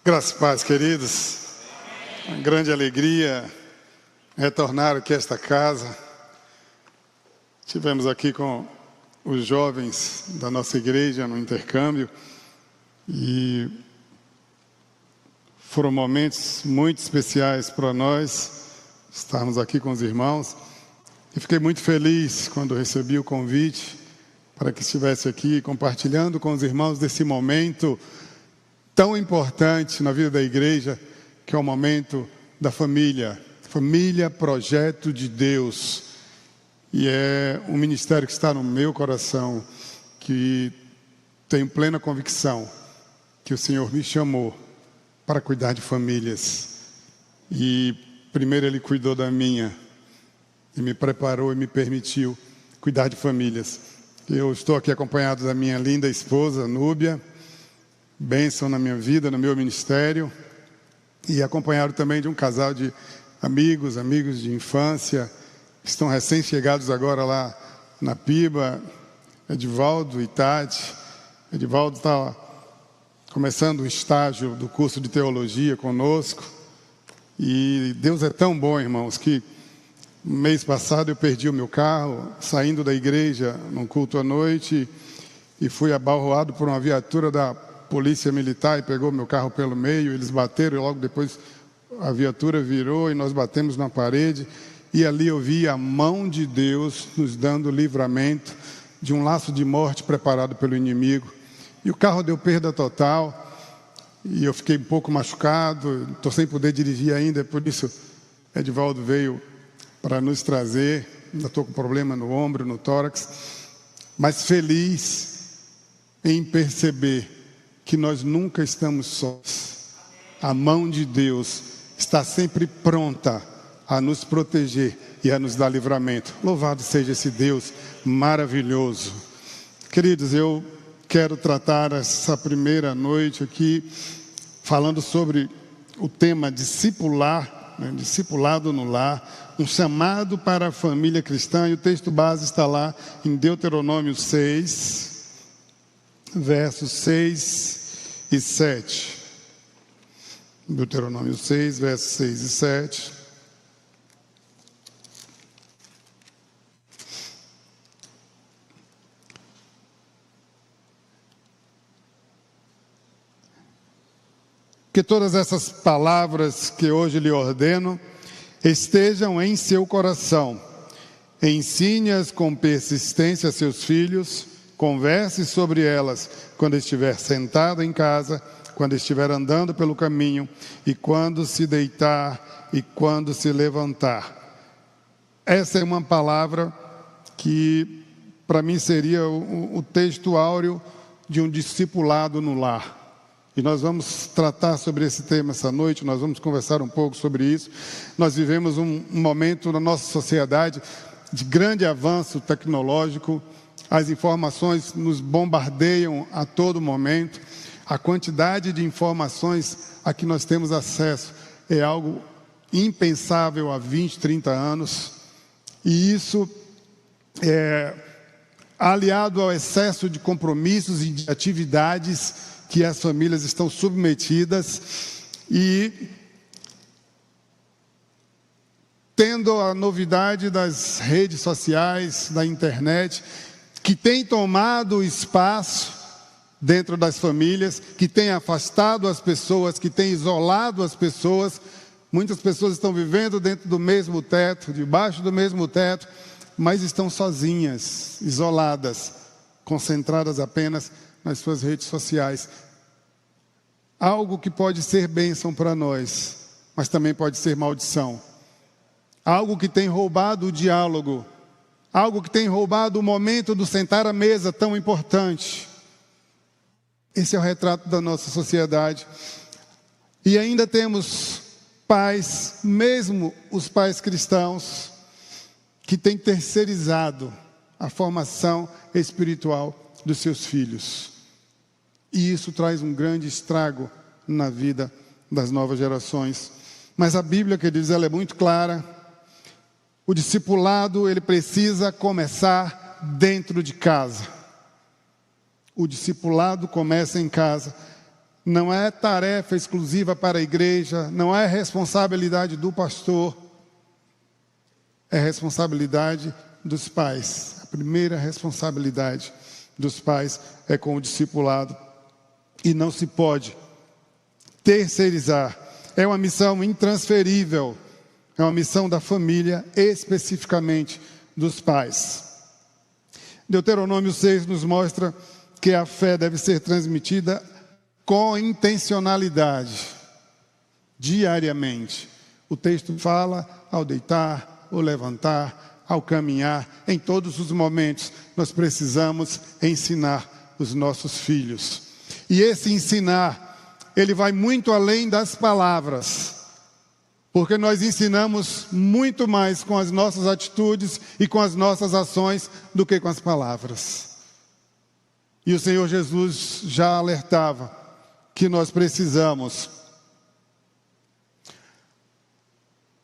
Graças e paz, queridos. Uma grande alegria retornar aqui a esta casa. Estivemos aqui com os jovens da nossa igreja no intercâmbio e foram momentos muito especiais para nós estarmos aqui com os irmãos. E fiquei muito feliz quando recebi o convite para que estivesse aqui compartilhando com os irmãos desse momento tão importante na vida da igreja, que é o momento da família. Família, projeto de Deus. E é um ministério que está no meu coração, que tenho plena convicção que o Senhor me chamou para cuidar de famílias. E primeiro Ele cuidou da minha, e me preparou e me permitiu cuidar de famílias. Eu estou aqui acompanhado da minha linda esposa, Núbia, bênção na minha vida, no meu ministério, e acompanhado também de um casal de amigos de infância, que estão recém-chegados agora lá na Piba, Edivaldo e Tati. Edivaldo está começando o estágio do curso de teologia conosco, e Deus é tão bom, irmãos, que no mês passado eu perdi o meu carro, saindo da igreja num culto à noite, e fui abalroado por uma viatura da polícia militar e pegou meu carro pelo meio. Eles bateram e logo depois a viatura virou e nós batemos na parede. E ali eu vi a mão de Deus nos dando livramento de um laço de morte preparado pelo inimigo. E o carro deu perda total e eu fiquei um pouco machucado, estou sem poder dirigir ainda, por isso Edivaldo veio para nos trazer. Ainda estou com problema no ombro, no tórax, mas feliz em perceber que nós nunca estamos sós. A mão de Deus está sempre pronta a nos proteger e a nos dar livramento. Louvado seja esse Deus maravilhoso. Queridos, eu quero tratar essa primeira noite aqui falando sobre o tema discipular, discipulado no lar, um chamado para a família cristã, e o texto base está lá em Deuteronômio 6, versos 6 e 7. Deuteronômio 6, versos 6 e 7. Que todas essas palavras que hoje lhe ordeno estejam em seu coração. Ensine-as com persistência a seus filhos. Converse sobre elas quando estiver sentado em casa, quando estiver andando pelo caminho, e quando se deitar e quando se levantar. Essa é uma palavra que para mim seria o texto áureo de um discipulado no lar. E nós vamos tratar sobre esse tema essa noite, nós vamos conversar um pouco sobre isso. Nós vivemos um momento na nossa sociedade de grande avanço tecnológico. As informações nos bombardeiam a todo momento. A quantidade de informações a que nós temos acesso é algo impensável há 20, 30 anos. E isso aliado ao excesso de compromissos e de atividades que as famílias estão submetidas, e tendo a novidade das redes sociais, da internet, que tem tomado espaço dentro das famílias, que tem afastado as pessoas, que tem isolado as pessoas. Muitas pessoas estão vivendo dentro do mesmo teto, debaixo do mesmo teto, mas estão sozinhas, isoladas, concentradas apenas nas suas redes sociais. Algo que pode ser bênção para nós, mas também pode ser maldição. Algo que tem roubado o diálogo, algo que tem roubado o momento do sentar à mesa tão importante. Esse é o retrato da nossa sociedade. E ainda temos pais, mesmo os pais cristãos, que têm terceirizado a formação espiritual dos seus filhos. E isso traz um grande estrago na vida das novas gerações. Mas a Bíblia, queridos, ela é muito clara. O discipulado, ele precisa começar dentro de casa. O discipulado começa em casa. não é tarefa exclusiva para a igreja, não é responsabilidade do pastor, é responsabilidade dos pais. A primeira responsabilidade dos pais é com o discipulado e não se pode terceirizar. É uma missão intransferível, é uma missão da família, especificamente dos pais. Deuteronômio 6 nos mostra que a fé deve ser transmitida com intencionalidade, diariamente. O texto fala ao deitar, ao levantar, ao caminhar, em todos os momentos, nós precisamos ensinar os nossos filhos. E esse ensinar, ele vai muito além das palavras, porque nós ensinamos muito mais com as nossas atitudes e com as nossas ações do que com as palavras. E o Senhor Jesus já alertava que nós precisamos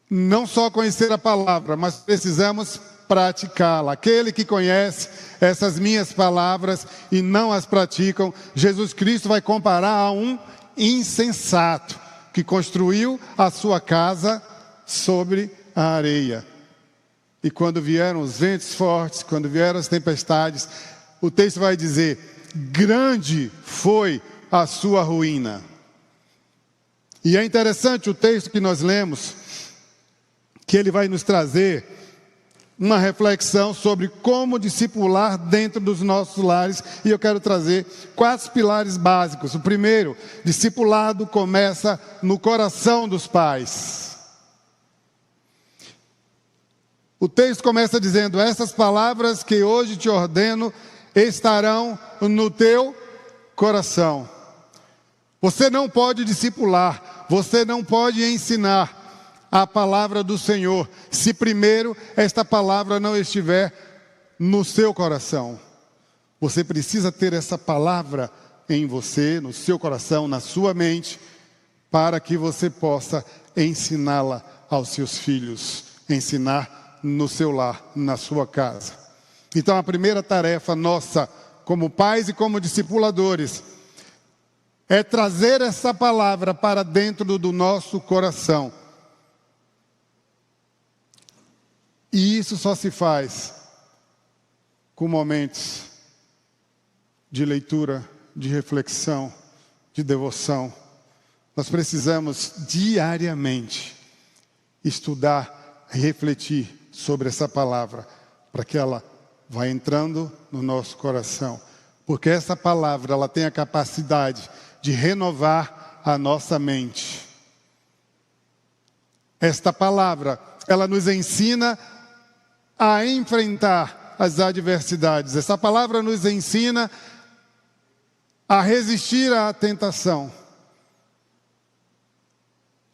não só conhecer a palavra, mas precisamos praticá-la. Aquele que conhece essas minhas palavras e não as praticam, Jesus Cristo vai comparar a um insensato que construiu a sua casa sobre a areia. E quando vieram os ventos fortes, quando vieram as tempestades, o texto vai dizer: grande foi a sua ruína. E é interessante o texto que nós lemos, que ele vai nos trazer uma reflexão sobre como discipular dentro dos nossos lares. E eu quero trazer 4 pilares básicos. O primeiro, discipulado começa no coração dos pais. O texto começa dizendo: essas palavras que hoje te ordeno estarão no teu coração. Você não pode discipular, você não pode ensinar a palavra do Senhor se primeiro esta palavra não estiver no seu coração. Você precisa ter essa palavra em você, no seu coração, na sua mente, para que você possa ensiná-la aos seus filhos, ensinar no seu lar, na sua casa. Então a primeira tarefa nossa, como pais e como discipuladores, é trazer essa palavra para dentro do nosso coração. E isso só se faz com momentos de leitura, de reflexão, de devoção. Nós precisamos diariamente estudar e refletir sobre essa palavra, para que ela vá entrando no nosso coração. Porque essa palavra, ela tem a capacidade de renovar a nossa mente. Esta palavra, ela nos ensina a enfrentar as adversidades. Essa palavra nos ensina a resistir à tentação.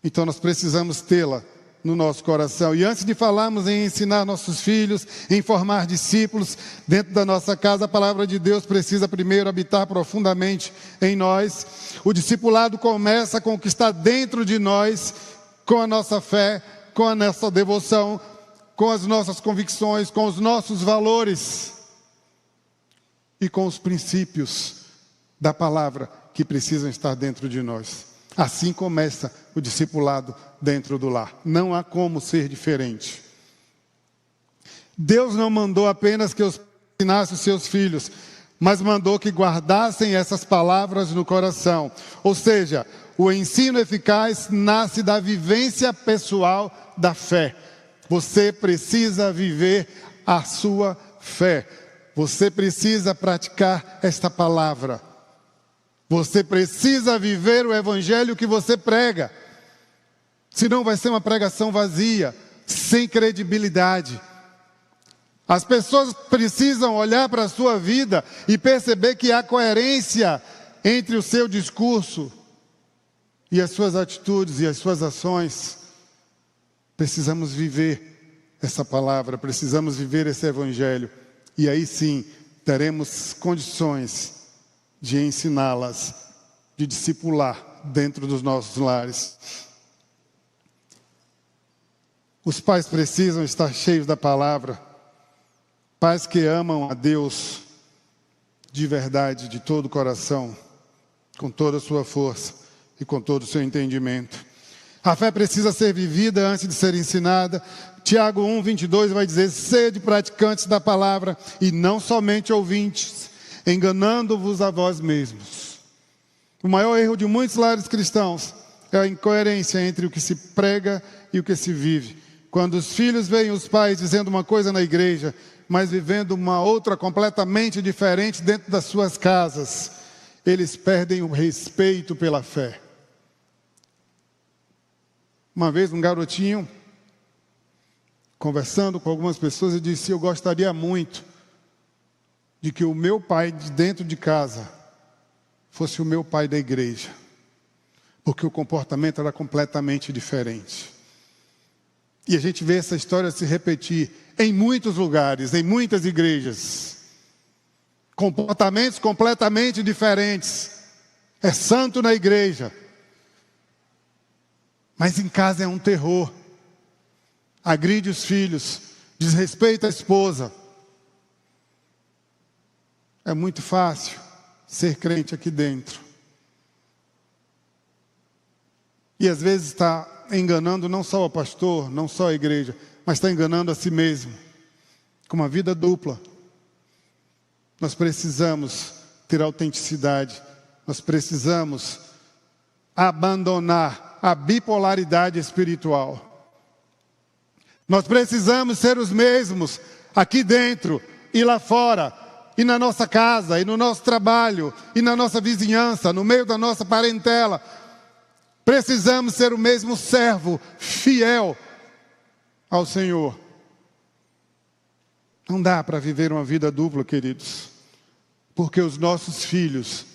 Então nós precisamos tê-la no nosso coração. E antes de falarmos em ensinar nossos filhos, em formar discípulos dentro da nossa casa, a palavra de Deus precisa primeiro habitar profundamente em nós. O discipulado começa com o que está dentro de nós, com a nossa fé, com a nossa devoção, com as nossas convicções, com os nossos valores e com os princípios da palavra que precisam estar dentro de nós. Assim começa o discipulado dentro do lar. Não há como ser diferente. Deus não mandou apenas que os ensinassem os seus filhos, mas mandou que guardassem essas palavras no coração. Ou seja, o ensino eficaz nasce da vivência pessoal da fé. Você precisa viver a sua fé. Você precisa praticar esta palavra. Você precisa viver o evangelho que você prega. Senão vai ser uma pregação vazia, sem credibilidade. As pessoas precisam olhar para a sua vida e perceber que há coerência entre o seu discurso e as suas atitudes e as suas ações. Precisamos viver essa palavra, precisamos viver esse evangelho. E aí sim, teremos condições de ensiná-las, de discipular dentro dos nossos lares. Os pais precisam estar cheios da palavra. Pais que amam a Deus de verdade, de todo o coração. com toda a sua força e com todo o seu entendimento. A fé precisa ser vivida antes de ser ensinada. Tiago 1:22 vai dizer: sede praticantes da palavra e não somente ouvintes, enganando-vos a vós mesmos. O maior erro de muitos lares cristãos é a incoerência entre o que se prega e o que se vive. Quando os filhos veem os pais dizendo uma coisa na igreja, mas vivendo uma outra completamente diferente dentro das suas casas, eles perdem o respeito pela fé. Uma vez um garotinho, conversando com algumas pessoas, ele disse: eu gostaria muito de que o meu pai de dentro de casa fosse o meu pai da igreja, porque o comportamento era completamente diferente. E a gente vê essa história se repetir em muitos lugares, em muitas igrejas. Comportamentos completamente diferentes. É santo na igreja, mas em casa é um terror. Agride os filhos, desrespeita a esposa. É muito fácil ser crente aqui dentro. E às vezes está enganando não só o pastor, não só a igreja, mas está enganando a si mesmo, com uma vida dupla. Nós precisamos ter autenticidade, nós precisamos abandonar a bipolaridade espiritual. Nós precisamos ser os mesmos aqui dentro e lá fora, e na nossa casa, e no nosso trabalho, e na nossa vizinhança, no meio da nossa parentela. Precisamos ser o mesmo servo fiel ao Senhor. Não dá para viver uma vida dupla, queridos, porque os nossos filhos,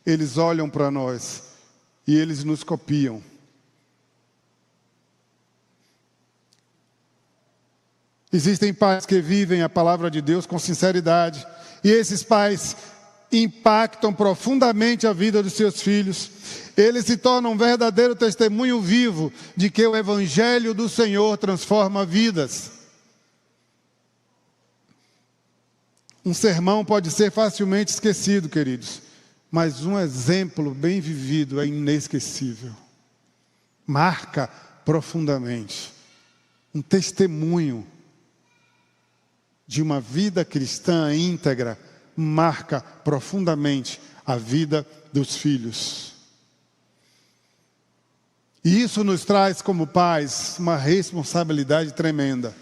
eles olham para nós e eles nos copiam. Existem pais que vivem a palavra de Deus com sinceridade, e esses pais impactam profundamente a vida dos seus filhos. Eles se tornam um verdadeiro testemunho vivo de que o Evangelho do Senhor transforma vidas. Um sermão pode ser facilmente esquecido, queridos, mas um exemplo bem vivido é inesquecível. Marca profundamente. Um testemunho de uma vida cristã íntegra marca profundamente a vida dos filhos. E isso nos traz, como pais, uma responsabilidade tremenda.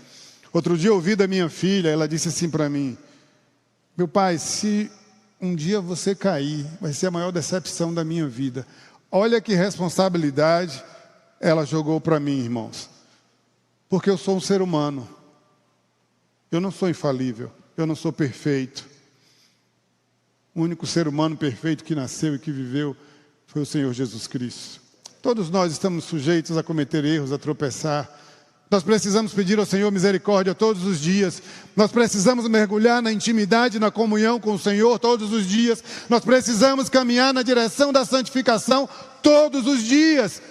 Outro dia eu ouvi da minha filha, ela disse assim para mim: meu pai, se um dia você cair, vai ser a maior decepção da minha vida. Olha que responsabilidade ela jogou para mim, irmãos. Porque eu sou um ser humano. Eu não sou infalível, eu não sou perfeito. O único ser humano perfeito que nasceu e que viveu foi o Senhor Jesus Cristo. Todos nós estamos sujeitos a cometer erros, a tropeçar. Nós precisamos pedir ao Senhor misericórdia todos os dias. Nós precisamos mergulhar na intimidade, na comunhão com o Senhor todos os dias. Nós precisamos caminhar na direção da santificação todos os dias,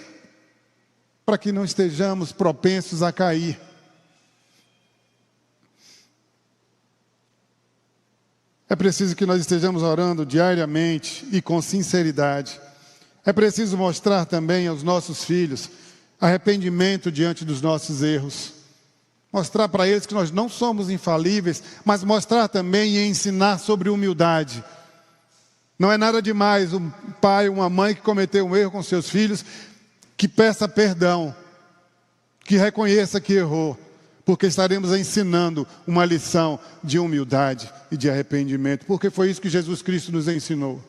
para que não estejamos propensos a cair. É preciso que nós estejamos orando diariamente e com sinceridade. É preciso mostrar também aos nossos filhos arrependimento diante dos nossos erros. Mostrar para eles que nós não somos infalíveis, mas mostrar também e ensinar sobre humildade. Não é nada demais um pai, uma mãe que cometeu um erro com seus filhos, que peça perdão, que reconheça que errou, porque estaremos ensinando uma lição de humildade e de arrependimento, porque foi isso que Jesus Cristo nos ensinou.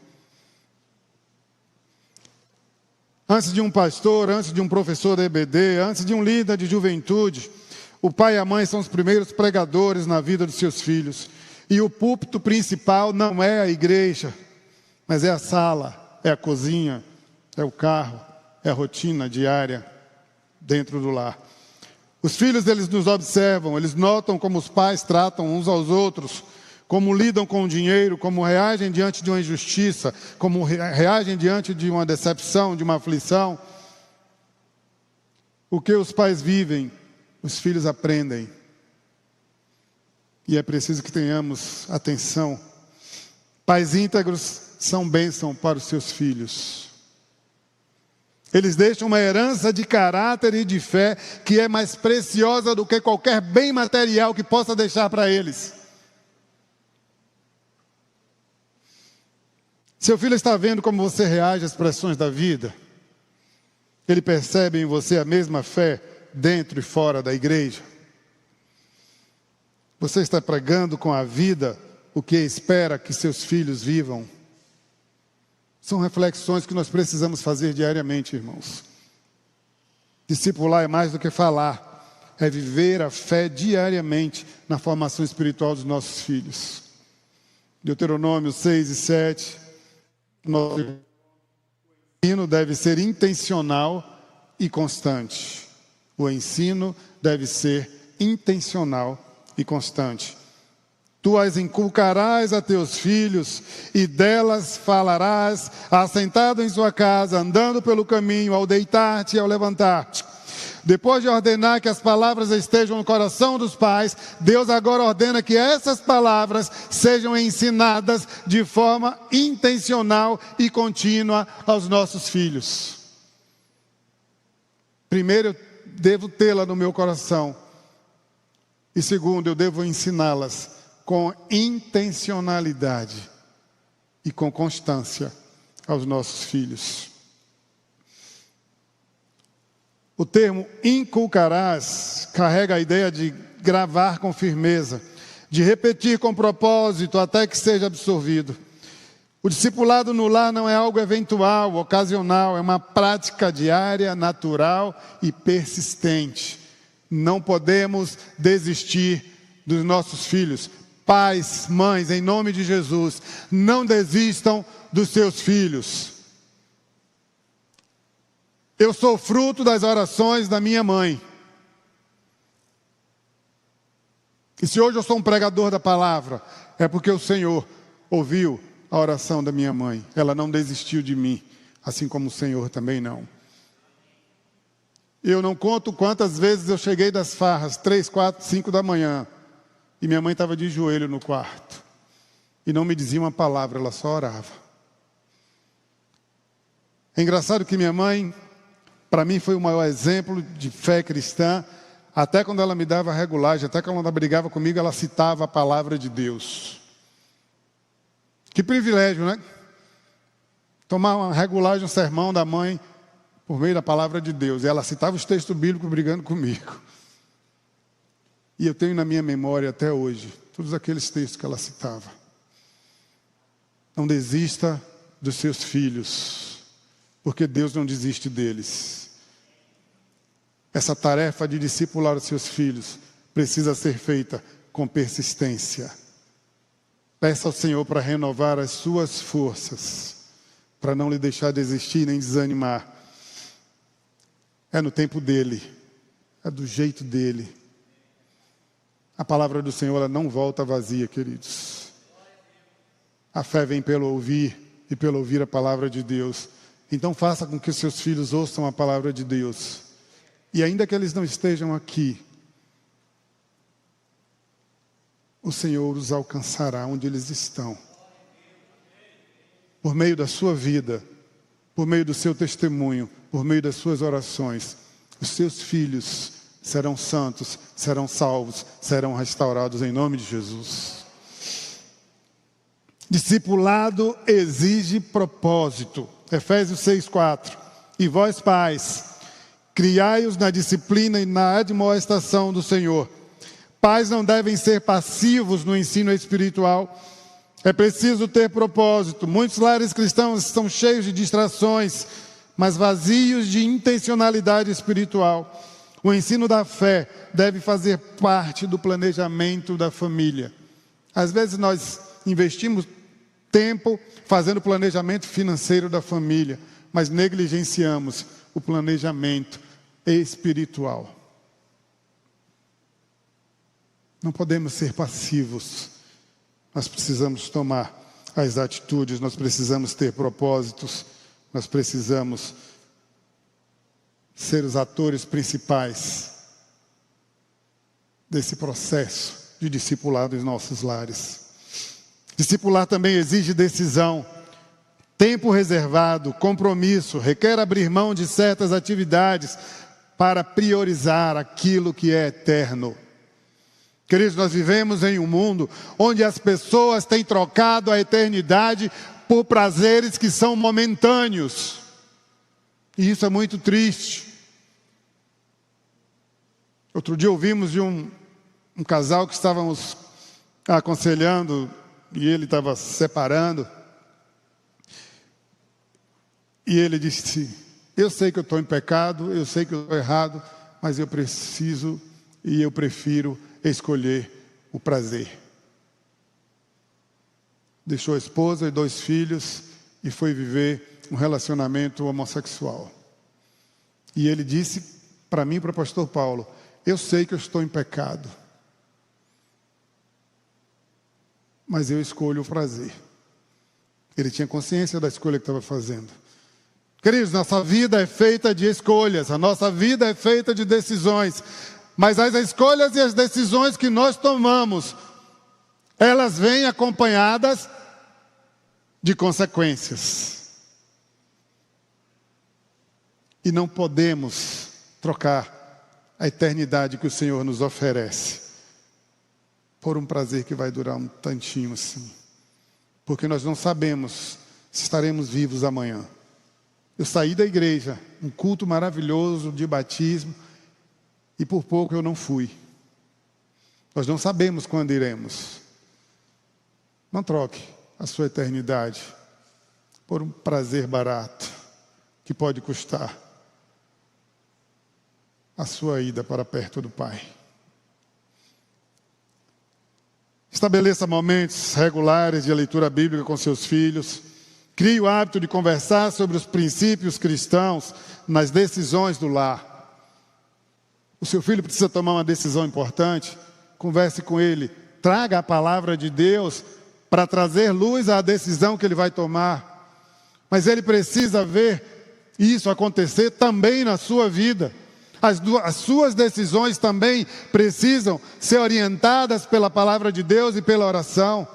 Antes de um pastor, antes de um professor da EBD, antes de um líder de juventude, o pai e a mãe são os primeiros pregadores na vida dos seus filhos. E o púlpito principal não é a igreja, mas é a sala, é a cozinha, é o carro, é a rotina diária dentro do lar. Os filhos, eles nos observam, eles notam como os pais tratam uns aos outros, como lidam com o dinheiro, como reagem diante de uma injustiça, como reagem diante de uma decepção, de uma aflição. O que os pais vivem, os filhos aprendem. E é preciso que tenhamos atenção. Pais íntegros são bênção para os seus filhos. Eles deixam uma herança de caráter e de fé que é mais preciosa do que qualquer bem material que possa deixar para eles. Seu filho está vendo como você reage às pressões da vida. Ele percebe em você a mesma fé dentro e fora da igreja. Você está pregando com a vida o que espera que seus filhos vivam. São reflexões que nós precisamos fazer diariamente, irmãos. Discipular é mais do que falar, é viver a fé diariamente na formação espiritual dos nossos filhos. Deuteronômio 6 e 7, nosso ensino deve ser intencional e constante. O ensino deve ser intencional e constante. Tu as inculcarás a teus filhos, e delas falarás, assentado em sua casa, andando pelo caminho, ao deitar-te e ao levantar-te. Depois de ordenar que as palavras estejam no coração dos pais, Deus agora ordena que essas palavras sejam ensinadas de forma intencional e contínua aos nossos filhos. Primeiro, eu devo tê-la no meu coração. E segundo, eu devo ensiná-las com intencionalidade e com constância aos nossos filhos. O termo inculcarás carrega a ideia de gravar com firmeza, de repetir com propósito até que seja absorvido. O discipulado no lar não é algo eventual, ocasional, é uma prática diária, natural e persistente. Não podemos desistir dos nossos filhos. Pais, mães, em nome de Jesus, não desistam dos seus filhos. Eu sou fruto das orações da minha mãe. E se hoje eu sou um pregador da palavra, é porque o Senhor ouviu a oração da minha mãe. Ela não desistiu de mim, assim como o Senhor também não. Eu não conto quantas vezes eu cheguei das farras, 3, 4, 5 da manhã, e minha mãe estava de joelho no quarto. E não me dizia uma palavra, ela só orava. É engraçado que minha mãe, para mim, foi o maior exemplo de fé cristã. Até quando ela me dava regulagem, até quando ela brigava comigo, ela citava a palavra de Deus. Que privilégio, né? Tomar uma regulagem, um sermão da mãe, por meio da palavra de Deus. E ela citava os textos bíblicos brigando comigo. E eu tenho na minha memória até hoje todos aqueles textos que ela citava. Não desista dos seus filhos, porque Deus não desiste deles. Essa tarefa de discipular os seus filhos precisa ser feita com persistência. Peça ao Senhor para renovar as suas forças, para não lhe deixar desistir nem desanimar. É no tempo dele, é do jeito dele. A palavra do Senhor, ela não volta vazia, queridos. A fé vem pelo ouvir e pelo ouvir a palavra de Deus. Então faça com que os seus filhos ouçam a palavra de Deus. E ainda que eles não estejam aqui, o Senhor os alcançará onde eles estão. Por meio da sua vida, por meio do seu testemunho, por meio das suas orações, os seus filhos serão santos, serão salvos, serão restaurados em nome de Jesus. Discipulado exige propósito. Efésios 6:4. E vós, pais, criai-os na disciplina e na admoestação do Senhor. Pais não devem ser passivos no ensino espiritual. É preciso ter propósito. Muitos lares cristãos estão cheios de distrações, mas vazios de intencionalidade espiritual. O ensino da fé deve fazer parte do planejamento da família. Às vezes nós investimos tempo fazendo o planejamento financeiro da família, mas negligenciamos o planejamento espiritual. Não podemos ser passivos. Nós precisamos tomar as atitudes, nós precisamos ter propósitos, nós precisamos ser os atores principais desse processo de discipulado em nossos lares. Discipular também exige decisão. tempo reservado, compromisso, requer abrir mão de certas atividades para priorizar aquilo que é eterno. Queridos, nós vivemos em um mundo onde as pessoas têm trocado a eternidade por prazeres que são momentâneos. E isso é muito triste. Outro dia ouvimos de um casal que estávamos aconselhando e ele estava se separando. E ele disse: eu sei que eu estou em pecado, eu sei que eu estou errado, mas eu preciso e eu prefiro escolher o prazer. Deixou a esposa e 2 filhos e foi viver um relacionamento homossexual. E ele disse para mim e para o pastor Paulo: eu sei que eu estou em pecado, mas eu escolho o prazer. Ele tinha consciência da escolha que estava fazendo. Queridos, nossa vida é feita de escolhas, a nossa vida é feita de decisões, mas as escolhas e as decisões que nós tomamos, elas vêm acompanhadas de consequências. E não podemos trocar a eternidade que o Senhor nos oferece por um prazer que vai durar um tantinho assim. Porque nós não sabemos se estaremos vivos amanhã. Eu saí da igreja, um culto maravilhoso de batismo, e por pouco eu não fui. Nós não sabemos quando iremos. Não troque a sua eternidade por um prazer barato que pode custar a sua ida para perto do Pai. Estabeleça momentos regulares de leitura bíblica com seus filhos. Crie o hábito de conversar sobre os princípios cristãos nas decisões do lar. O seu filho precisa tomar uma decisão importante, converse com ele. Traga a palavra de Deus para trazer luz à decisão que ele vai tomar. Mas ele precisa ver isso acontecer também na sua vida. As suas decisões também precisam ser orientadas pela palavra de Deus e pela oração.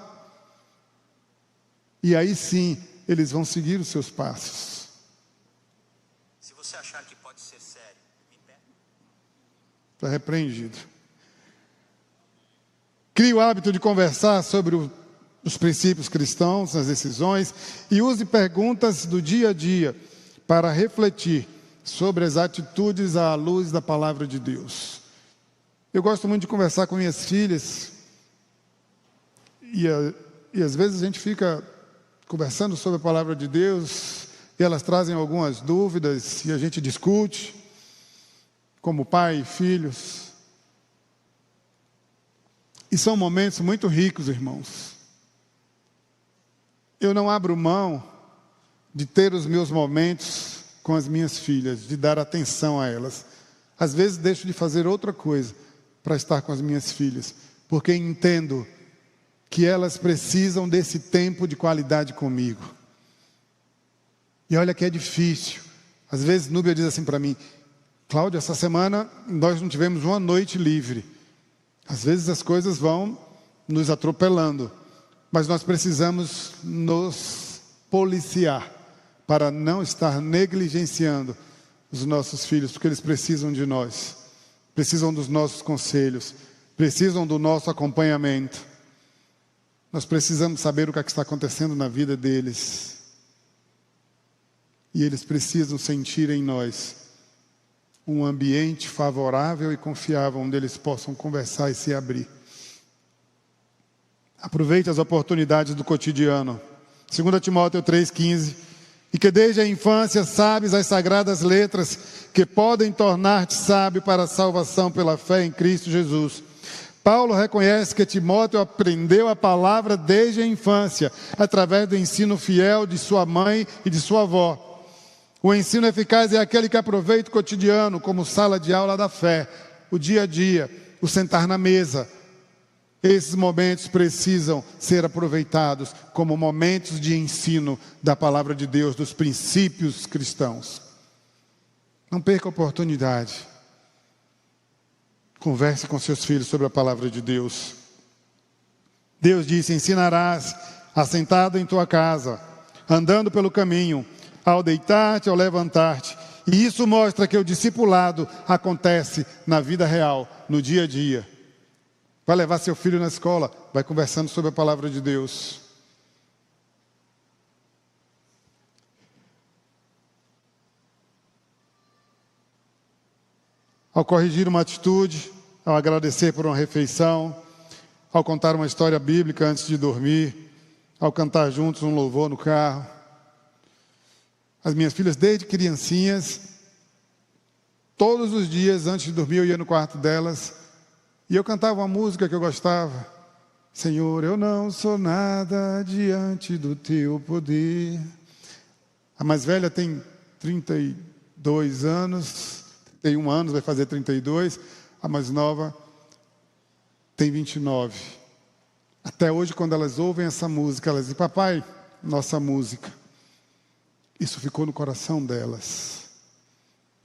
E aí sim, eles vão seguir os seus passos. Se você achar que pode ser sério, me pega. Está repreendido. Crie o hábito de conversar sobre os princípios cristãos, as decisões, e use perguntas do dia a dia para refletir sobre as atitudes à luz da palavra de Deus. Eu gosto muito de conversar com minhas filhas, e às vezes a gente fica conversando sobre a palavra de Deus, e elas trazem algumas dúvidas, e a gente discute, como pai e filhos. E são momentos muito ricos, irmãos. Eu não abro mão de ter os meus momentos com as minhas filhas, de dar atenção a elas. Às vezes deixo de fazer outra coisa para estar com as minhas filhas, porque entendo que elas precisam desse tempo de qualidade comigo. E olha que é difícil. Às vezes Núbia diz assim para mim: Cláudio, essa semana nós não tivemos uma noite livre. Às vezes as coisas vão nos atropelando, mas nós precisamos nos policiar para não estar negligenciando os nossos filhos, porque eles precisam de nós, precisam dos nossos conselhos, precisam do nosso acompanhamento. Nós precisamos saber o que está acontecendo na vida deles. E eles precisam sentir em nós um ambiente favorável e confiável, onde eles possam conversar e se abrir. Aproveite as oportunidades do cotidiano. 2 Timóteo 3,15. E que desde a infância sabes as sagradas letras que podem tornar-te sábio para a salvação pela fé em Cristo Jesus. Paulo reconhece que Timóteo aprendeu a palavra desde a infância, através do ensino fiel de sua mãe e de sua avó. O ensino eficaz é aquele que aproveita o cotidiano como sala de aula da fé, o dia a dia, o sentar na mesa. Esses momentos precisam ser aproveitados como momentos de ensino da palavra de Deus, dos princípios cristãos. Não perca a oportunidade. Converse com seus filhos sobre a palavra de Deus. Deus disse: ensinarás assentado em tua casa, andando pelo caminho, ao deitar-te, ao levantar-te. E isso mostra que o discipulado acontece na vida real, no dia a dia. Vai levar seu filho na escola, vai conversando sobre a palavra de Deus. Ao corrigir uma atitude, ao agradecer por uma refeição, ao contar uma história bíblica antes de dormir, ao cantar juntos um louvor no carro. As minhas filhas, desde criancinhas, todos os dias antes de dormir eu ia no quarto delas e eu cantava uma música que eu gostava. Senhor, eu não sou nada diante do teu poder. A mais velha tem 32 anos, 31 anos, vai fazer 32. A mais nova tem 29. Até hoje, quando elas ouvem essa música, elas dizem, papai, nossa música. Isso ficou no coração delas.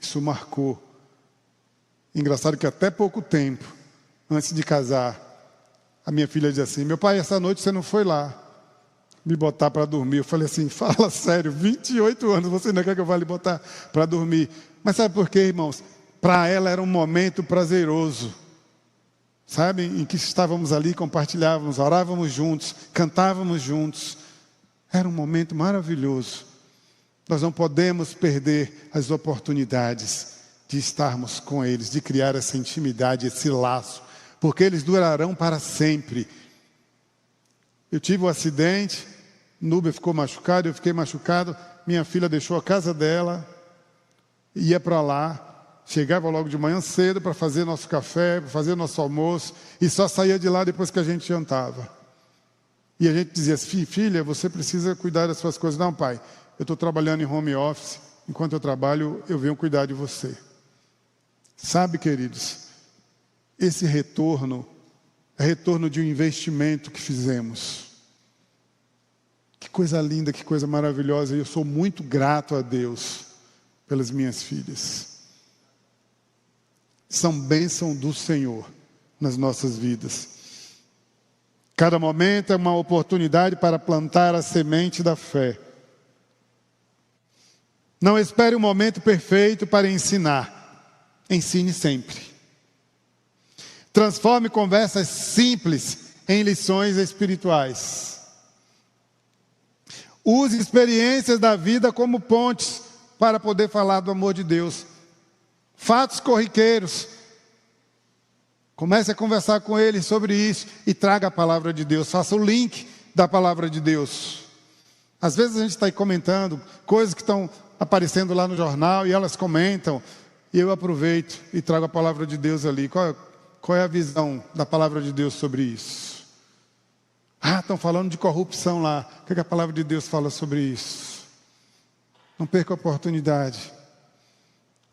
Isso marcou. Engraçado que até pouco tempo, antes de casar, a minha filha dizia assim, meu pai, essa noite você não foi lá me botar para dormir. Eu falei assim, fala sério, 28 anos, você ainda quer que eu vá lhe botar para dormir? Mas sabe por quê, irmãos? Para ela era um momento prazeroso. Sabe, em que estávamos ali, compartilhávamos, orávamos juntos, cantávamos juntos. Era um momento maravilhoso. Nós não podemos perder as oportunidades de estarmos com eles, de criar essa intimidade, esse laço, porque eles durarão para sempre. Eu tive um acidente, Núbia ficou machucada, eu fiquei machucado, minha filha deixou a casa dela, ia para lá, chegava logo de manhã cedo para fazer nosso café, para fazer nosso almoço, e só saía de lá depois que a gente jantava. E a gente dizia assim, filha, você precisa cuidar das suas coisas. Não, pai, eu estou trabalhando em home office, enquanto eu trabalho, eu venho cuidar de você. Sabe, queridos, esse retorno é retorno de um investimento que fizemos. Que coisa linda, que coisa maravilhosa, e eu sou muito grato a Deus pelas minhas filhas. São bênção do Senhor nas nossas vidas. Cada momento é uma oportunidade para plantar a semente da fé. Não espere o momento perfeito para ensinar. Ensine sempre. Transforme conversas simples em lições espirituais. Use experiências da vida como pontes para poder falar do amor de Deus. Fatos corriqueiros. Comece a conversar com eles sobre isso e traga a palavra de Deus. Faça o link da palavra de Deus. Às vezes a gente está aí comentando coisas que estão aparecendo lá no jornal e elas comentam. E eu aproveito e trago a palavra de Deus ali. Qual é a visão da palavra de Deus sobre isso? Ah, estão falando de corrupção lá. O que a palavra de Deus fala sobre isso? Não perca a oportunidade.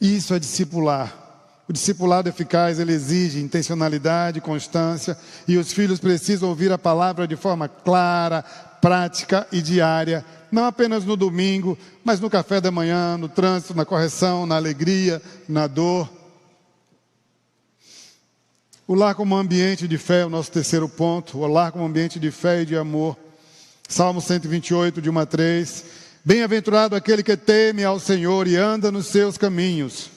Isso é discipular. O discipulado eficaz, ele exige intencionalidade, constância, e os filhos precisam ouvir a palavra de forma clara, prática e diária, não apenas no domingo, mas no café da manhã, no trânsito, na correção, na alegria, na dor. O lar como ambiente de fé é o nosso terceiro ponto, o lar como ambiente de fé e de amor. Salmo 128, de 1 a 3. Bem-aventurado aquele que teme ao Senhor e anda nos seus caminhos.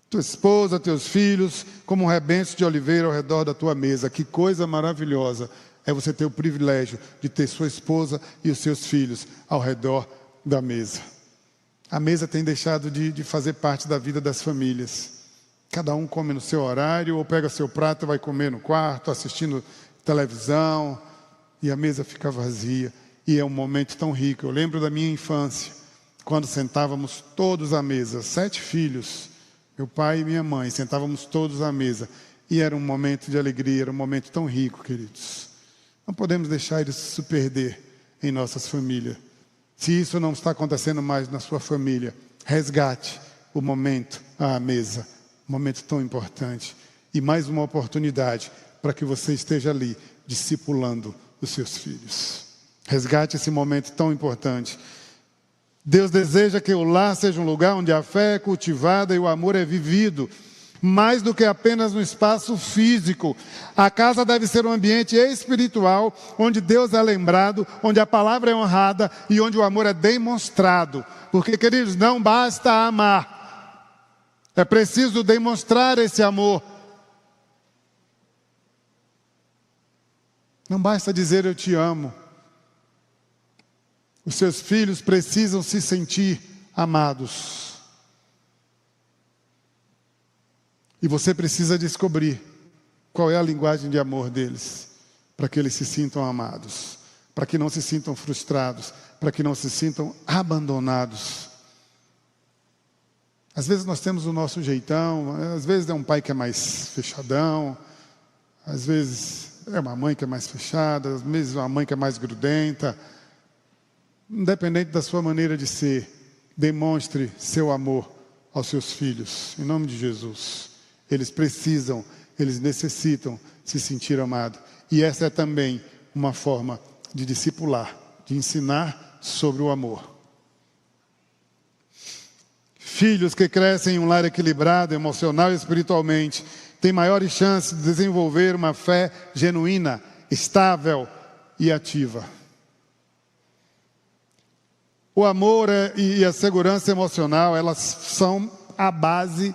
Tua esposa, teus filhos, como um rebento de oliveira ao redor da tua mesa. Que coisa maravilhosa é você ter o privilégio de ter sua esposa e os seus filhos ao redor da mesa. A mesa tem deixado de fazer parte da vida das famílias. Cada um come no seu horário, ou pega seu prato e vai comer no quarto, assistindo televisão, e a mesa fica vazia. E é um momento tão rico. Eu lembro da minha infância, quando sentávamos todos à mesa, 7 filhos, meu pai e minha mãe, sentávamos todos à mesa. E era um momento de alegria, era um momento tão rico, queridos. Não podemos deixar isso se perder em nossas famílias. Se isso não está acontecendo mais na sua família, resgate o momento à mesa. Um momento tão importante. E mais uma oportunidade para que você esteja ali, discipulando os seus filhos. Resgate esse momento tão importante. Deus deseja que o lar seja um lugar onde a fé é cultivada e o amor é vivido. mais do que apenas no espaço físico. A casa deve ser um ambiente espiritual, onde Deus é lembrado, onde a palavra é honrada e onde o amor é demonstrado. Porque, queridos, não basta amar, é preciso demonstrar esse amor. Não basta dizer eu te amo. Os seus filhos precisam se sentir amados. E você precisa descobrir qual é a linguagem de amor deles, para que eles se sintam amados, para que não se sintam frustrados, para que não se sintam abandonados. Às vezes nós temos o nosso jeitão, às vezes é um pai que é mais fechadão, às vezes é uma mãe que é mais fechada, às vezes uma mãe que é mais grudenta. Independente da sua maneira de ser, demonstre seu amor aos seus filhos, em nome de Jesus. Eles precisam, eles necessitam se sentir amados. E essa é também uma forma de discipular, de ensinar sobre o amor. Filhos que crescem em um lar equilibrado, emocional e espiritualmente, têm maiores chances de desenvolver uma fé genuína, estável e ativa. O amor e a segurança emocional, elas são a base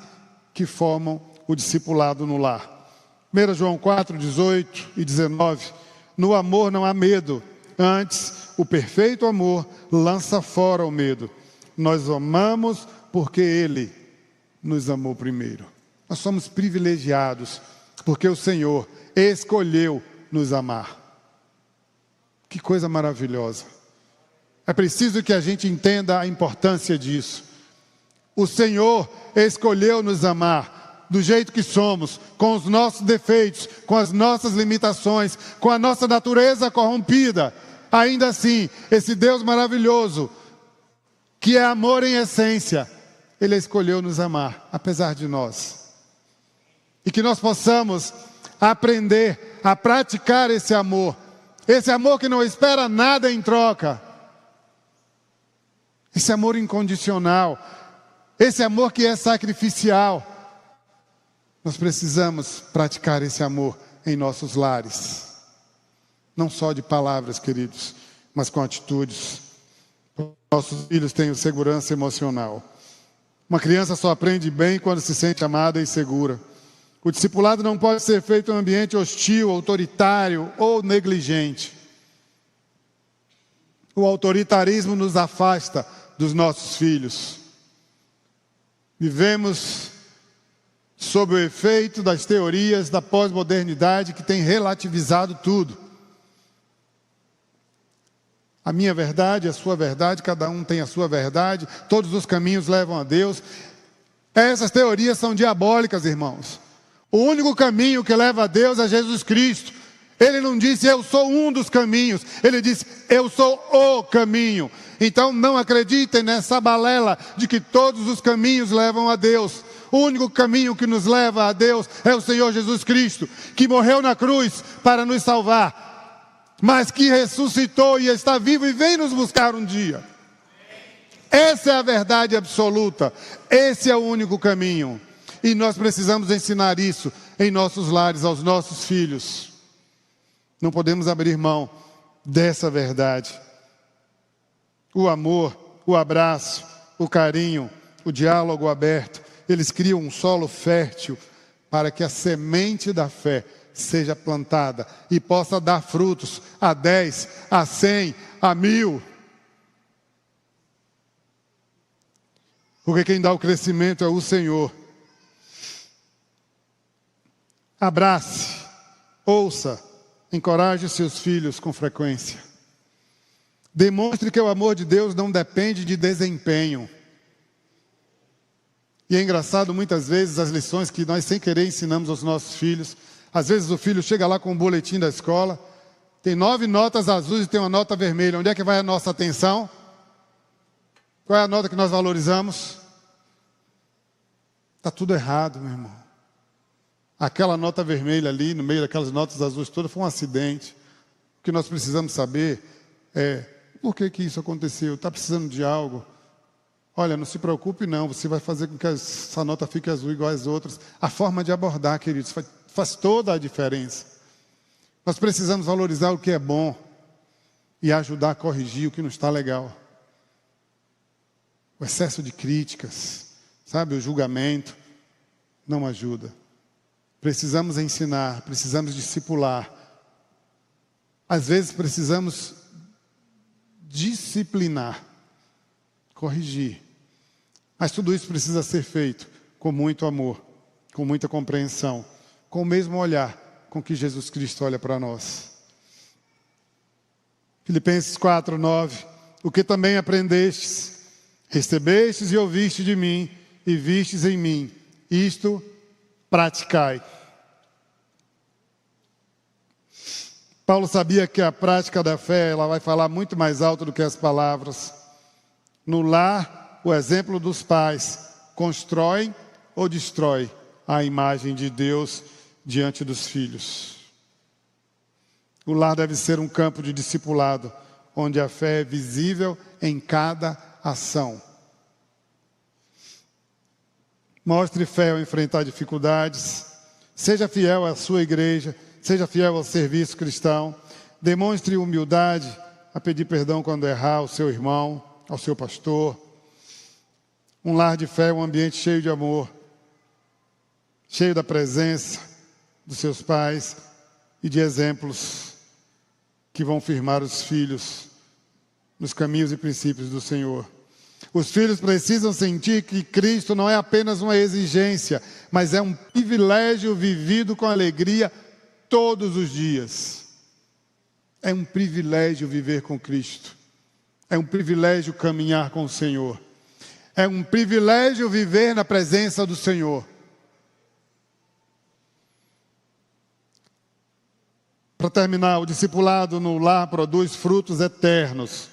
que formam o discipulado no lar. 1 João 4, 18 e 19. No amor não há medo, antes o perfeito amor lança fora o medo. Nós amamos porque Ele nos amou primeiro. Nós somos privilegiados porque o Senhor escolheu nos amar. Que coisa maravilhosa. É preciso que a gente entenda a importância disso. O Senhor escolheu nos amar do jeito que somos, com os nossos defeitos, com as nossas limitações, com a nossa natureza corrompida. Ainda assim, esse Deus maravilhoso, que é amor em essência, Ele escolheu nos amar, apesar de nós. E que nós possamos aprender a praticar esse amor que não espera nada em troca. Esse amor incondicional, esse amor que é sacrificial. Nós precisamos praticar esse amor em nossos lares. Não só de palavras, queridos, mas com atitudes. Nossos filhos tenham segurança emocional. Uma criança só aprende bem quando se sente amada e segura. O discipulado não pode ser feito em um ambiente hostil, autoritário ou negligente. O autoritarismo nos afasta dos nossos filhos. Vivemos sob o efeito das teorias da pós-modernidade que tem relativizado tudo. A minha verdade, a sua verdade, cada um tem a sua verdade, todos os caminhos levam a Deus. Essas teorias são diabólicas, irmãos. O único caminho que leva a Deus é Jesus Cristo. Ele não disse, eu sou um dos caminhos. Ele disse, eu sou o caminho. Então não acreditem nessa balela de que todos os caminhos levam a Deus. O único caminho que nos leva a Deus é o Senhor Jesus Cristo, que morreu na cruz para nos salvar, mas que ressuscitou e está vivo e vem nos buscar um dia. Essa é a verdade absoluta. Esse é o único caminho. E nós precisamos ensinar isso em nossos lares, aos nossos filhos. Não podemos abrir mão dessa verdade. O amor, o abraço, o carinho, o diálogo aberto, eles criam um solo fértil para que a semente da fé seja plantada e possa dar frutos a 10, a 100, a 1000. Porque quem dá o crescimento é o Senhor. Abrace, ouça, encoraje seus filhos com frequência. Demonstre que o amor de Deus não depende de desempenho. E é engraçado muitas vezes as lições que nós sem querer ensinamos aos nossos filhos. Às vezes o filho chega lá com um boletim da escola, tem 9 notas azuis e tem uma nota vermelha. Onde é que vai a nossa atenção? Qual é a nota que nós valorizamos? Está tudo errado, meu irmão. Aquela nota vermelha ali, no meio daquelas notas azuis todas, foi um acidente. O que nós precisamos saber é por que isso aconteceu. Está precisando de algo? Olha, não se preocupe não, você vai fazer com que essa nota fique azul igual às outras. A forma de abordar, queridos, faz toda a diferença. Nós precisamos valorizar o que é bom e ajudar a corrigir o que não está legal. O excesso de críticas, sabe, o julgamento, não ajuda. Precisamos ensinar, precisamos discipular. Às vezes precisamos disciplinar, corrigir. Mas tudo isso precisa ser feito com muito amor, com muita compreensão, com o mesmo olhar com que Jesus Cristo olha para nós. Filipenses 4:9. O que também aprendestes, recebestes e ouvistes de mim, e vistes em mim, isto praticai. Paulo sabia que a prática da fé, ela vai falar muito mais alto do que as palavras. No lar, o exemplo dos pais constrói ou destrói a imagem de Deus diante dos filhos. O lar deve ser um campo de discipulado, onde a fé é visível em cada ação. Mostre fé ao enfrentar dificuldades. Seja fiel à sua igreja. Seja fiel ao serviço cristão. Demonstre humildade a pedir perdão quando errar ao seu irmão, ao seu pastor. Um lar de fé é um ambiente cheio de amor, cheio da presença dos seus pais e de exemplos que vão firmar os filhos nos caminhos e princípios do Senhor. Os filhos precisam sentir que Cristo não é apenas uma exigência, mas é um privilégio vivido com alegria todos os dias. É um privilégio viver com Cristo. É um privilégio caminhar com o Senhor. É um privilégio viver na presença do Senhor. Para terminar, o discipulado no lar produz frutos eternos.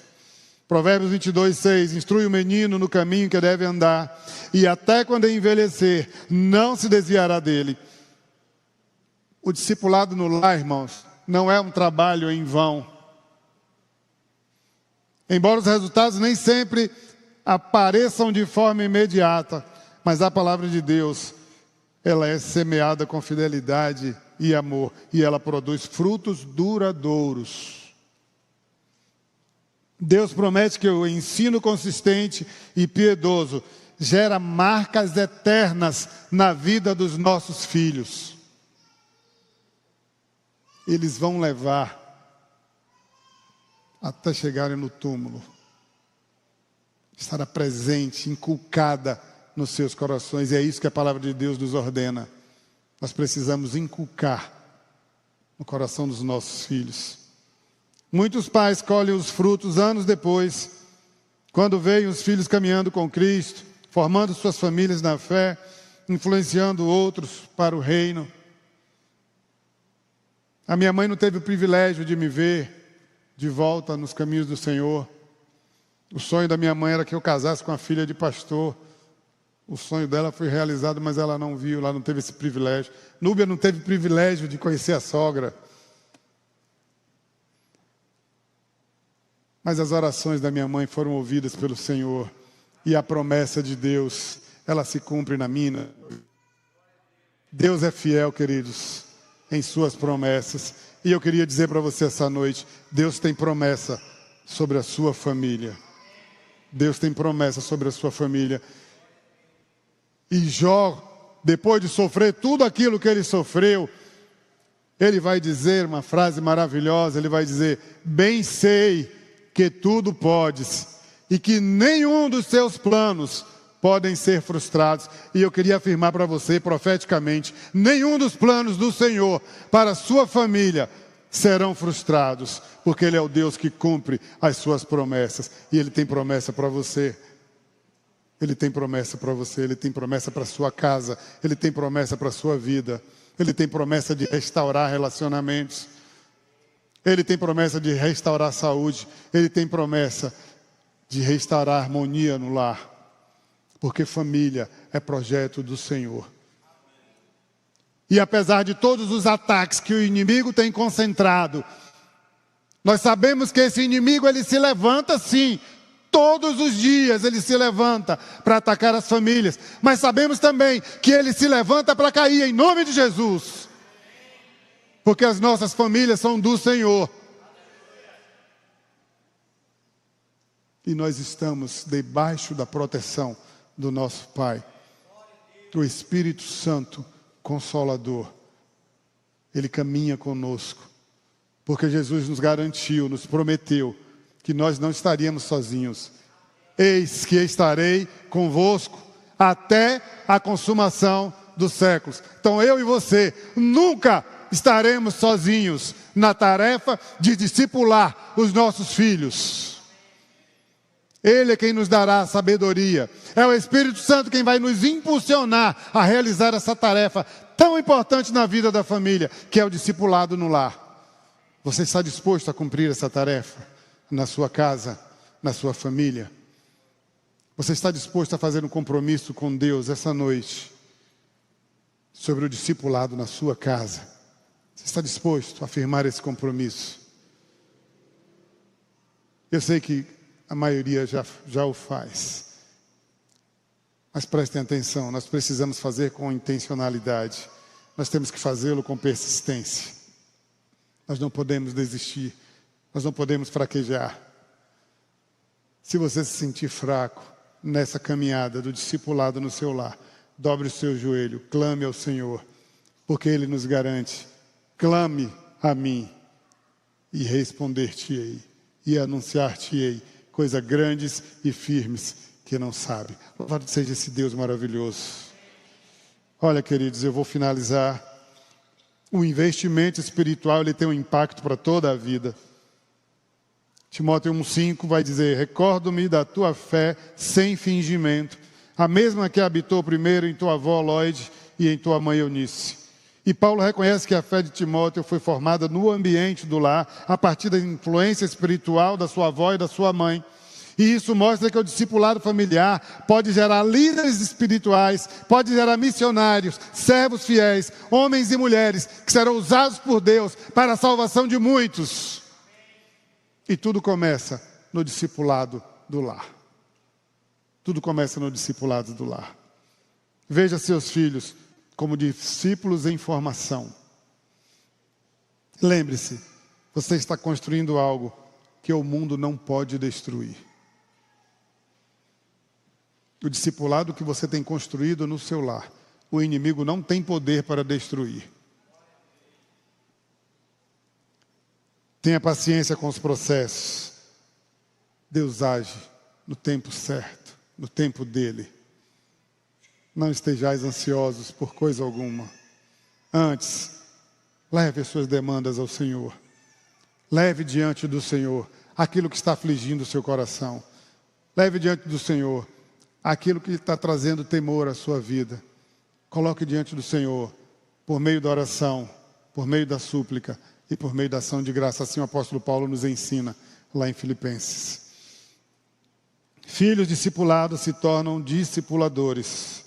Provérbios 22:6, instrui o menino no caminho que deve andar, e até quando envelhecer, não se desviará dele. O discipulado no lar, irmãos, não é um trabalho em vão. Embora os resultados nem sempre apareçam de forma imediata, mas a palavra de Deus, ela é semeada com fidelidade e amor, e ela produz frutos duradouros. Deus promete que o ensino consistente e piedoso gera marcas eternas na vida dos nossos filhos. Eles vão levar até chegarem no túmulo. Estará presente, inculcada nos seus corações. E é isso que a palavra de Deus nos ordena. Nós precisamos inculcar no coração dos nossos filhos. Muitos pais colhem os frutos anos depois, quando veem os filhos caminhando com Cristo, formando suas famílias na fé, influenciando outros para o reino. A minha mãe não teve o privilégio de me ver de volta nos caminhos do Senhor. O sonho da minha mãe era que eu casasse com a filha de pastor. O sonho dela foi realizado, mas ela não viu, ela não teve esse privilégio. Núbia não teve o privilégio de conhecer a sogra. Mas as orações da minha mãe foram ouvidas pelo Senhor. E a promessa de Deus, ela se cumpre na minha. Deus é fiel, queridos, em suas promessas. E eu queria dizer para você essa noite, Deus tem promessa sobre a sua família. Deus tem promessa sobre a sua família. E Jó, depois de sofrer tudo aquilo que ele sofreu, ele vai dizer uma frase maravilhosa, ele vai dizer: bem sei que tudo podes, e que nenhum dos seus planos podem ser frustrados. E eu queria afirmar para você profeticamente, nenhum dos planos do Senhor para a sua família serão frustrados, porque Ele é o Deus que cumpre as suas promessas, e Ele tem promessa para você. Ele tem promessa para você, Ele tem promessa para a sua casa, Ele tem promessa para a sua vida, Ele tem promessa de restaurar relacionamentos, Ele tem promessa de restaurar a saúde, Ele tem promessa de restaurar a harmonia no lar, porque família é projeto do Senhor. E apesar de todos os ataques que o inimigo tem concentrado, nós sabemos que esse inimigo ele se levanta sim Todos os dias ele se levanta para atacar as famílias, mas sabemos também que ele se levanta para cair em nome de Jesus, porque as nossas famílias são do Senhor. E nós estamos debaixo da proteção do nosso Pai, do Espírito Santo Consolador. Ele caminha conosco, porque Jesus nos garantiu, nos prometeu que nós não estaríamos sozinhos. Eis que estarei convosco até a consumação dos séculos. Então eu e você nunca estaremos sozinhos na tarefa de discipular os nossos filhos. Ele é quem nos dará a sabedoria. É o Espírito Santo quem vai nos impulsionar a realizar essa tarefa tão importante na vida da família, que é o discipulado no lar. Você está disposto a cumprir essa tarefa na sua casa, na sua família? Você está disposto a fazer um compromisso com Deus essa noite sobre o discipulado na sua casa? Você está disposto a firmar esse compromisso? Eu sei que a maioria já o faz. Mas prestem atenção, nós precisamos fazer com intencionalidade. Nós temos que fazê-lo com persistência. Nós não podemos desistir. Nós não podemos fraquejar. Se você se sentir fraco nessa caminhada do discipulado no seu lar, dobre o seu joelho, clame ao Senhor, porque Ele nos garante: clame a mim e responder-te-ei, e anunciar-te-ei coisas grandes e firmes que não sabe. Louvado seja esse Deus maravilhoso. Olha, queridos, eu vou finalizar. O investimento espiritual, ele tem um impacto para toda a vida. Timóteo 1,5 vai dizer: recordo-me da tua fé sem fingimento, a mesma que habitou primeiro em tua avó Lóide e em tua mãe Eunice. E Paulo reconhece que a fé de Timóteo foi formada no ambiente do lar, a partir da influência espiritual da sua avó e da sua mãe. E isso mostra que o discipulado familiar pode gerar líderes espirituais, pode gerar missionários, servos fiéis, homens e mulheres que serão usados por Deus para a salvação de muitos. E tudo começa no discipulado do lar. Tudo começa no discipulado do lar. Veja seus filhos como discípulos em formação. Lembre-se, você está construindo algo que o mundo não pode destruir. O discipulado que você tem construído no seu lar, o inimigo não tem poder para destruir. Tenha paciência com os processos. Deus age no tempo certo, no tempo dele. Não estejais ansiosos por coisa alguma. Antes, leve as suas demandas ao Senhor. Leve diante do Senhor aquilo que está afligindo o seu coração. Leve diante do Senhor aquilo que está trazendo temor à sua vida. Coloque diante do Senhor, por meio da oração, por meio da súplica e por meio da ação de graça. Assim o apóstolo Paulo nos ensina lá em Filipenses. Filhos discipulados se tornam discipuladores.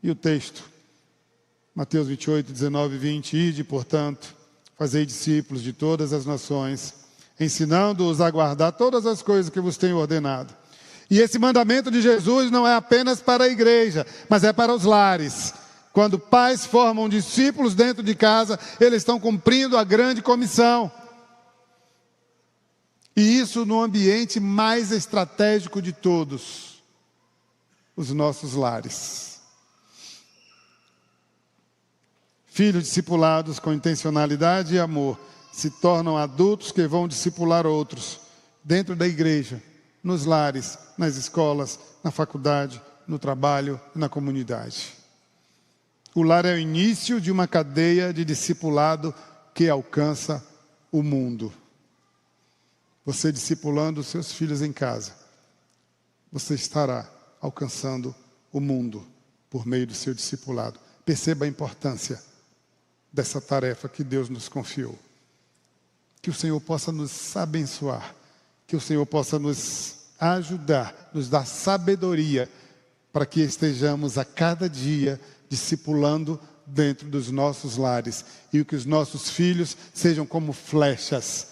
E o texto, Mateus 28, 19 e 20. Ide, portanto, fazei discípulos de todas as nações, ensinando-os a guardar todas as coisas que vos tenho ordenado. E esse mandamento de Jesus não é apenas para a igreja, mas é para os lares. Quando pais formam discípulos dentro de casa, eles estão cumprindo a grande comissão. E isso no ambiente mais estratégico de todos, os nossos lares. Filhos discipulados com intencionalidade e amor se tornam adultos que vão discipular outros dentro da igreja, nos lares, nas escolas, na faculdade, no trabalho e na comunidade. O lar é o início de uma cadeia de discipulado que alcança o mundo. Você discipulando os seus filhos em casa, você estará alcançando o mundo por meio do seu discipulado. Perceba a importância dessa tarefa que Deus nos confiou. Que o Senhor possa nos abençoar, que o Senhor possa nos ajudar, nos dar sabedoria, para que estejamos a cada dia discipulando dentro dos nossos lares, e que os nossos filhos sejam como flechas,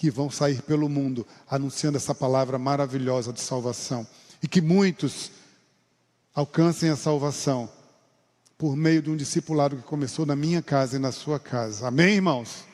que vão sair pelo mundo anunciando essa palavra maravilhosa de salvação. E que muitos alcancem a salvação por meio de um discipulado que começou na minha casa e na sua casa. Amém, irmãos?